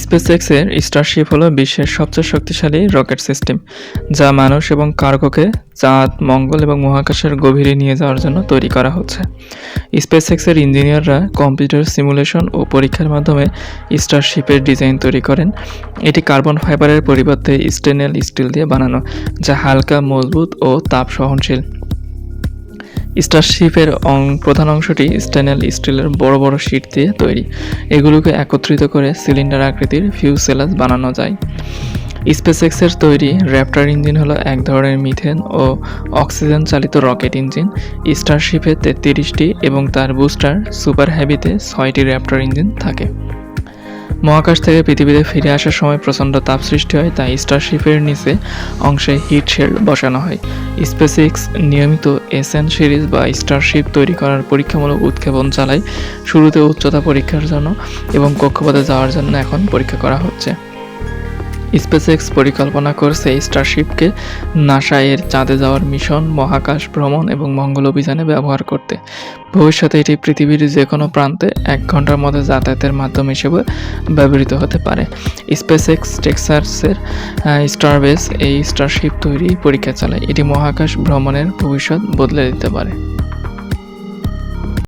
স্পেসএক্সের Starship হলো বিশ্বের সবচেয়ে শক্তিশালী রকেট সিস্টেম, যা মানুষ এবং কার্গোকে চাঁদ, মঙ্গল এবং মহাকাশের গভীরে নিয়ে যাওয়ার জন্য তৈরি করা হচ্ছে। স্পেসএক্সের ইঞ্জিনিয়াররা কম্পিউটার সিমুলেশন ও পরীক্ষার মাধ্যমে স্টারশিপের ডিজাইন তৈরি করেন। এটি কার্বন ফাইবারের পরিবর্তে স্টেনলেস স্টিল দিয়ে বানানো, যা হালকা, মজবুত ও তাপ সহনশীল। স্টারশিপের প্রধান অংশটি স্টেনলেস স্টিলের বড় বড় শীট দিয়ে তৈরি। এগুলোকে একত্রিত করে সিলিন্ডার আকৃতির ফিউজেলাজ বানানো যায়। স্পেসএক্সের তৈরি র্যাপটার ইঞ্জিন হলো এক ধরনের মিথেন ও অক্সিজেন চালিত রকেট ইঞ্জিন। স্টারশিপে 33টি এবং তার বুস্টার সুপার হেভিতে 6টি র্যাপটার ইঞ্জিন থাকে। মহাকাশ থেকে পৃথিবীতে ফিরে আসার সময় প্রচণ্ড তাপ সৃষ্টি হয়, তাই স্টারশিপের নিচে অংশে হিট শেল্ড বসানো হয়। স্পেসএক্স নিয়মিত এসএন সিরিজ বা স্টারশিপ তৈরি করার পরীক্ষামূলক উৎক্ষেপণ চালায়। শুরুতে উচ্চতা পরীক্ষার জন্য এবং কক্ষপথে যাওয়ার জন্য এখন পরীক্ষা করা হচ্ছে। স্পেসএক্স পরিকল্পনা করছে স্টারশিপকে নাসা এর চাঁদে যাওয়ার মিশন, মহাকাশ ভ্রমণ এবং মঙ্গল অভিযানে ব্যবহার করতে। ভবিষ্যতে এটি পৃথিবীর যে কোনো প্রান্তে 1 ঘন্টার মধ্যে যাতায়াতের মাধ্যম হিসেবে ব্যবহৃত হতে পারে। স্পেসএক্স টেক্সাসের স্টারবেস এই স্টারশিপ তৈরি পরীক্ষা চালায়। এটি মহাকাশ ভ্রমণের ভবিষ্যৎ বদলে দিতে পারে।